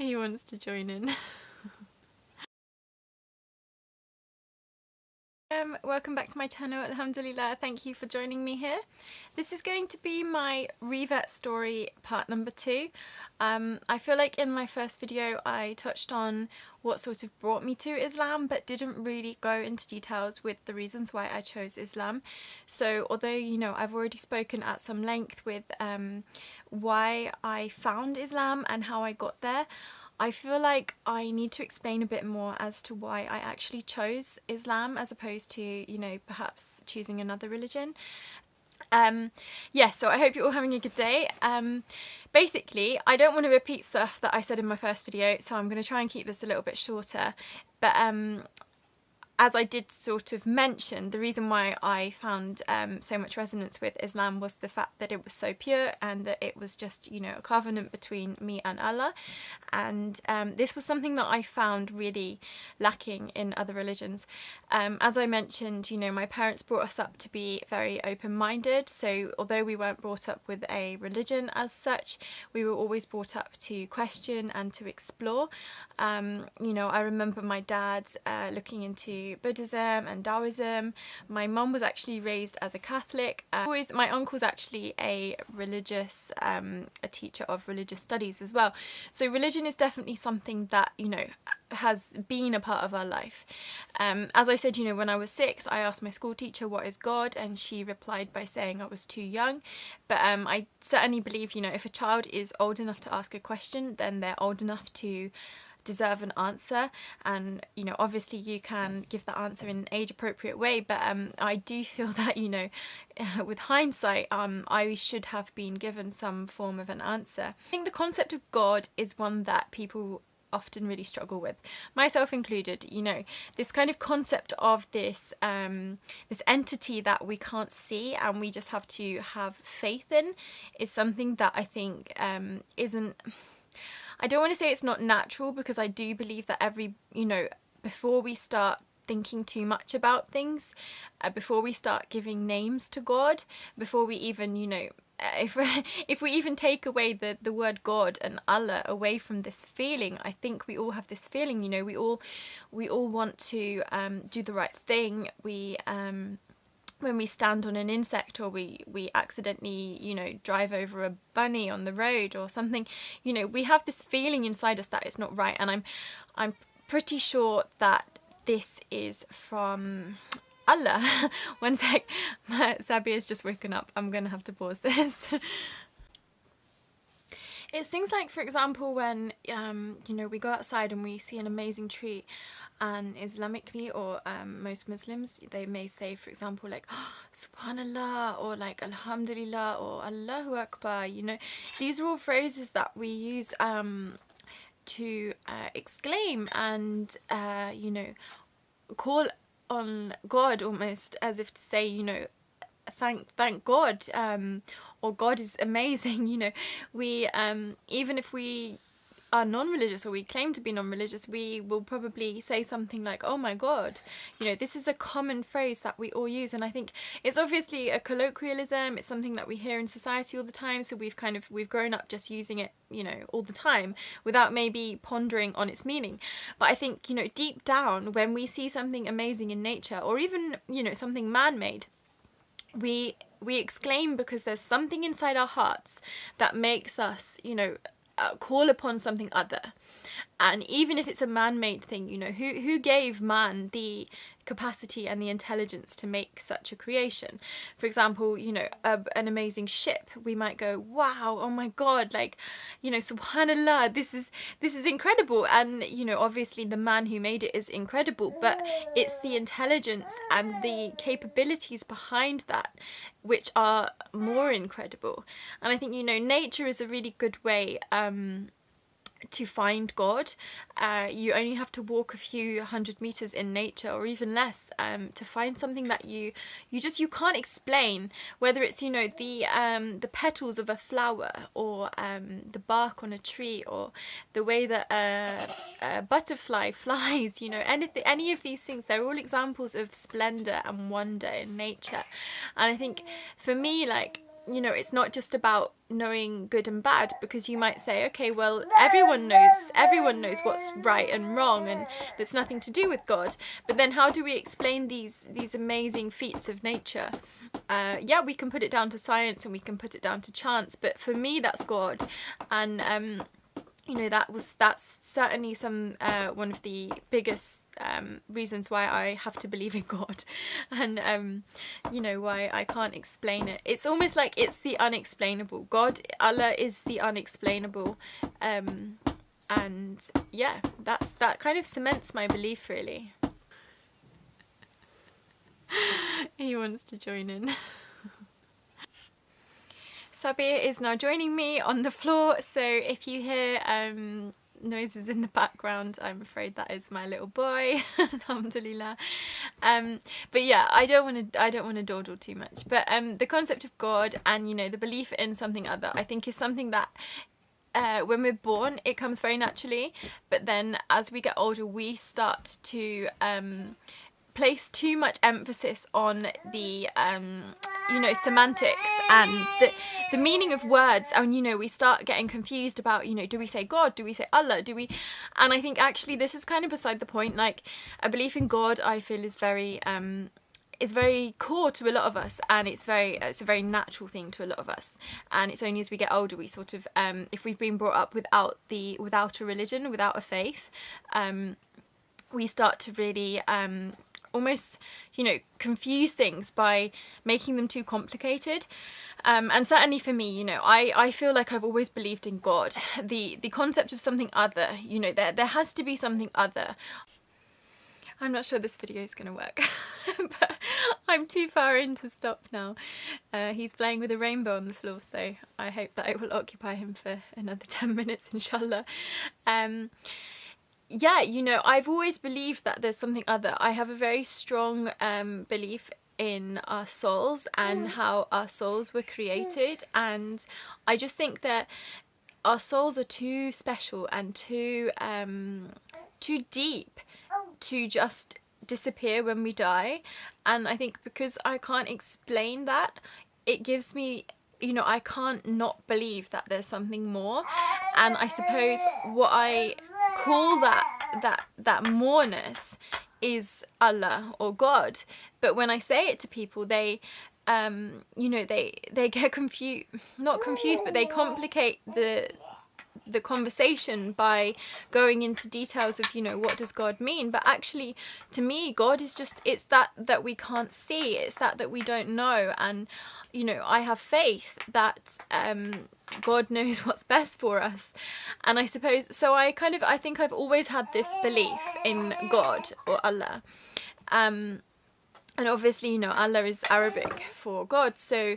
He wants to join in. Welcome back to my channel, alhamdulillah. Thank you for joining me here. This is going to be my revert story part number 2. I feel like in my first video I touched on what sort of brought me to Islam, but didn't really go into details with the reasons why I chose Islam. So although, you know, I've already spoken at some length with why I found Islam and how I got there, I feel like I need to explain a bit more as to why I actually chose Islam as opposed to, you know, perhaps choosing another religion. Yeah, so I hope you're all having a good day. Basically, I don't want to repeat stuff that I said in my first video, so I'm going to try and keep this a little bit shorter. But as I did sort of mention, the reason why I found so much resonance with Islam was the fact that it was so pure and that it was just, you know, a covenant between me and Allah. And this was something that I found really lacking in other religions. As I mentioned, you know, my parents brought us up to be very open-minded. So although we weren't brought up with a religion as such, we were always brought up to question and to explore. You know, I remember my dad looking into Buddhism and Taoism. My mum was actually raised as a Catholic. My uncle's actually a religious, a teacher of religious studies as well. So religion is definitely something that, you know, has been a part of our life. As I said, you know, when I was 6, I asked my school teacher, what is God? And she replied by saying I was too young. But I certainly believe, you know, if a child is old enough to ask a question, then they're old enough to deserve an answer. And, you know, obviously you can give that answer in an age appropriate way, but I do feel that, you know, with hindsight, I should have been given some form of an answer. I think the concept of God is one that people often really struggle with, myself included. You know, this kind of concept of this this entity that we can't see and we just have to have faith in is something that I think isn't, I don't want to say it's not natural, because I do believe that you know, before we start thinking too much about things, before we start giving names to God, before we even, you know, if we even take away the word God and Allah away from this feeling, I think we all have this feeling, you know, we all want to do the right thing. When we stand on an insect, or we accidentally, you know, drive over a bunny on the road or something, you know, we have this feeling inside us that it's not right. And I'm pretty sure that this is from Allah. One sec, Sabia's just woken up. I'm gonna have to pause this. It's things like, for example, when you know, we go outside and we see an amazing tree, and Islamically, or most Muslims, they may say, for example, like, oh, Subhanallah, or like Alhamdulillah, or Allahu Akbar. You know, these are all phrases that we use to exclaim and you know, call on God, almost as if to say, you know, thank God, or God is amazing. You know, we even if we are non-religious, or we claim to be non-religious, we will probably say something like, oh my God. You know, this is a common phrase that we all use, and I think it's obviously a colloquialism. It's something that we hear in society all the time, so we've grown up just using it, you know, all the time without maybe pondering on its meaning. But I think, you know, deep down, when we see something amazing in nature, or even, you know, something man-made, we exclaim because there's something inside our hearts that makes us, you know, call upon something other. And even if it's a man-made thing, you know, who gave man the capacity and the intelligence to make such a creation? For example, you know, an amazing ship, we might go, wow, oh my God, like, you know, subhanallah, this is incredible. And, you know, obviously the man who made it is incredible, but it's the intelligence and the capabilities behind that which are more incredible. And I think, you know, nature is a really good way to find God. You only have to walk a few hundred meters in nature, or even less, to find something that you can't explain. Whether it's, you know, the petals of a flower, or the bark on a tree, or the way that a butterfly flies. You know, any of these things, they're all examples of splendor and wonder in nature. And I think for me, like, you know, it's not just about knowing good and bad, because you might say, okay, well, everyone knows what's right and wrong, and there's nothing to do with God. But then how do we explain these amazing feats of nature? Yeah, we can put it down to science and we can put it down to chance, but for me that's God. And you know, that's certainly one of the biggest reasons why I have to believe in God, and you know, why I can't explain it. It's almost like it's the unexplainable. God, Allah, is the unexplainable, and yeah, that kind of cements my belief, really. He wants to join in. Sabir is now joining me on the floor, so if you hear noises in the background, I'm afraid that is my little boy. Alhamdulillah. But yeah, I don't want to dawdle too much. But the concept of God and, you know, the belief in something other, I think is something that when we're born, it comes very naturally, but then as we get older, we start to place too much emphasis on the you know, semantics and the meaning of words, and, you know, we start getting confused about, you know, do we say God, do we say Allah, do we? And I think actually this is kind of beside the point. Like, a belief in God, I feel, is very core to a lot of us, and it's a very natural thing to a lot of us. And it's only as we get older we sort of if we've been brought up without a religion, without a faith, we start to really almost, you know, confuse things by making them too complicated. And certainly for me, you know, I feel like I've always believed in God. The concept of something other, you know, there has to be something other. I'm not sure this video is going to work, but I'm too far in to stop now. He's playing with a rainbow on the floor, so I hope that it will occupy him for another 10 minutes, inshallah. Yeah, you know, I've always believed that there's something other. I have a very strong belief in our souls and how our souls were created, and I just think that our souls are too special and too deep to just disappear when we die. And I think because I can't explain that, it gives me, you know, I can't not believe that there's something more. And I suppose what I call that moreness is Allah or God. But when I say it to people, they you know, they get not confused, but they complicate the conversation by going into details of, you know, what does God mean. But actually, to me, God is just, it's that we can't see, it's that we don't know. And, you know, I have faith that God knows what's best for us. And I suppose, so I think I've always had this belief in God or Allah. And obviously, you know, Allah is Arabic for God, so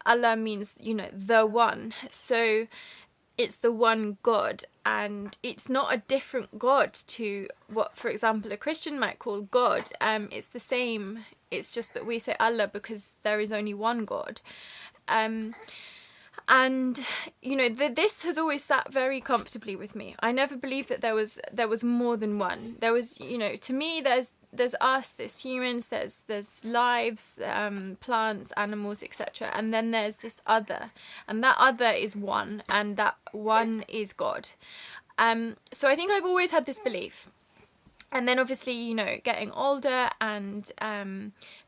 Allah means, you know, the one. So it's the one God, and it's not a different God to what, for example, a Christian might call God. It's the same. It's just that we say Allah because there is only one God. And, you know, this has always sat very comfortably with me. I never believed that there was more than one. There was, you know, to me, there's us, there's humans, there's lives, plants, animals, etc. And then there's this other, and that other is one, and that one is God. So I think I've always had this belief. And then obviously, you know, getting older and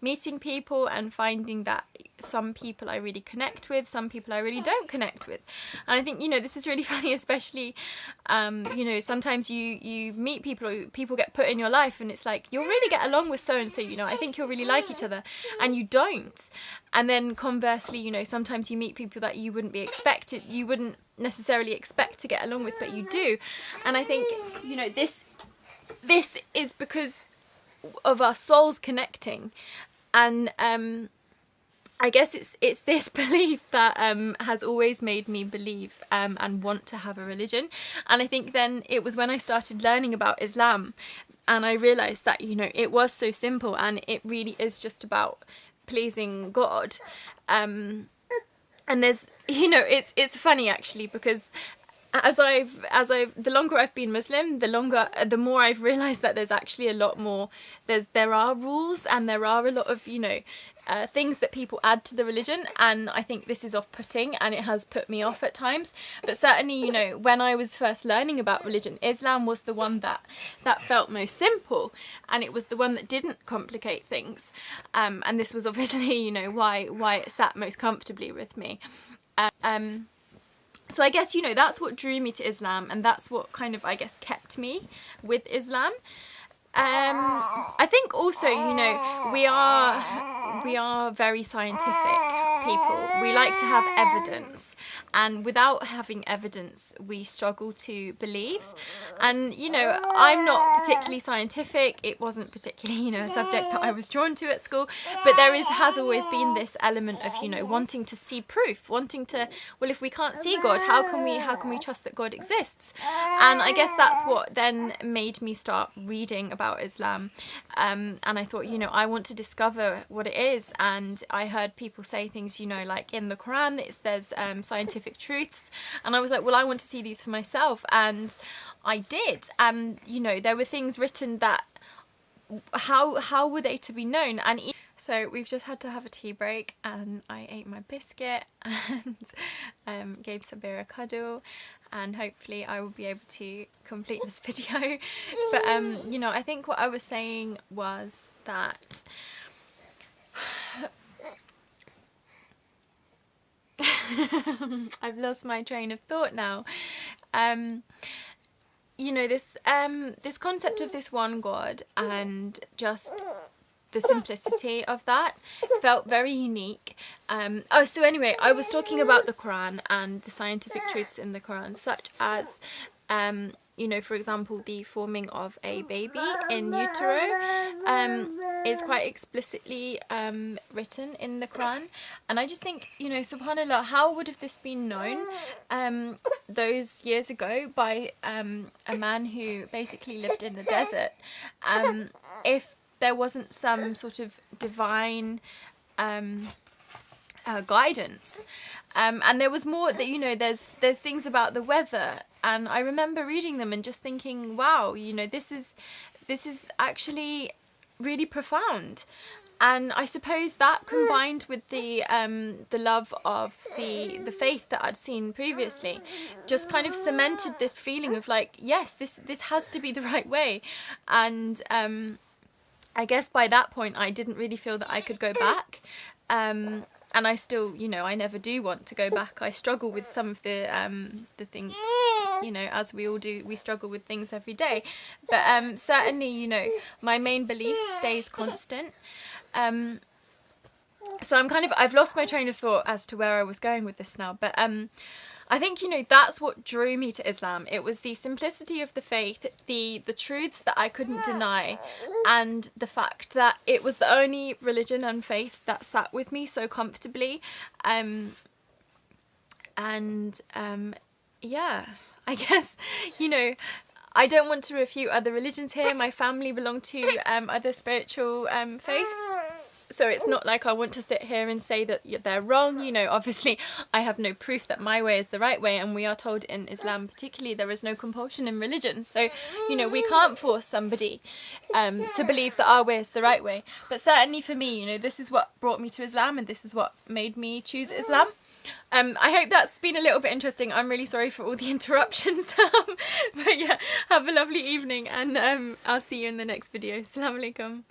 meeting people and finding that some people I really connect with, some people I really don't connect with. And I think, you know, this is really funny, especially, you know, sometimes you meet people, or people get put in your life and it's like, you'll really get along with so-and-so, you know, I think you'll really like each other, and you don't. And then conversely, you know, sometimes you meet people that you wouldn't necessarily expect to get along with, but you do. And I think, you know, this is because of our souls connecting. And I guess it's this belief that has always made me believe and want to have a religion. And I think then it was when I started learning about Islam and I realised that, you know, it was so simple and it really is just about pleasing God. And there's, you know, it's funny actually, because the longer I've been Muslim, the more I've realized that there's actually a lot more. There are rules, and there are a lot of, you know, things that people add to the religion, and I think this is off-putting, and it has put me off at times. But certainly, you know, when I was first learning about religion, Islam was the one that felt most simple, and it was the one that didn't complicate things, and this was obviously, you know, why it sat most comfortably with me. So I guess, you know, that's what drew me to Islam, and that's what kind of, I guess, kept me with Islam. I think also, you know, we are very scientific people. We like to have evidence, and without having evidence we struggle to believe. And, you know, I'm not particularly scientific. It wasn't particularly, you know, a subject that I was drawn to at school, but there has always been this element of, you know, wanting to see proof, wanting to, well, if we can't see God, how can we trust that God exists? And I guess that's what then made me start reading about Islam, and I thought, you know, I want to discover what it is. And I heard people say things, you know, like in the Quran there's scientific truths, and I was like, well, I want to see these for myself, and I did. And, you know, there were things written that how were they to be known? And so we've just had to have a tea break, and I ate my biscuit and gave Sabir a cuddle, and hopefully I will be able to complete this video. But you know, I think what I was saying was that I've lost my train of thought now. You know, this concept of this one God, and just the simplicity of that felt very unique. So anyway, I was talking about the Quran and the scientific truths in the Quran, such as you know, for example, the forming of a baby in utero is quite explicitly written in the Quran. And I just think, you know, subhanAllah, how would have this been known those years ago by a man who basically lived in the desert, if there wasn't some sort of divine guidance? And there was more that, you know, there's things about the weather, and I remember reading them and just thinking, wow, you know, this is actually really profound. And I suppose that, combined with the love of the faith that I'd seen previously, just kind of cemented this feeling of like, yes, this has to be the right way. And I guess by that point I didn't really feel that I could go back. And I still, you know, I never do want to go back. I struggle with some of the things, you know, as we all do. We struggle with things every day. But certainly, you know, my main belief stays constant. So I've lost my train of thought as to where I was going with this now. But I think, you know, that's what drew me to Islam. It was the simplicity of the faith, the truths that I couldn't deny, and the fact that it was the only religion and faith that sat with me so comfortably. Yeah, I guess, you know, I don't want to refute other religions here. My family belong to other spiritual faiths. So it's not like I want to sit here and say that they're wrong. You know, obviously I have no proof that my way is the right way, and we are told in Islam particularly there is no compulsion in religion. So, you know, we can't force somebody to believe that our way is the right way. But certainly for me, you know, this is what brought me to Islam, and this is what made me choose Islam. I hope that's been a little bit interesting. I'm really sorry for all the interruptions. But yeah, have a lovely evening, and I'll see you in the next video. Assalamu alaikum.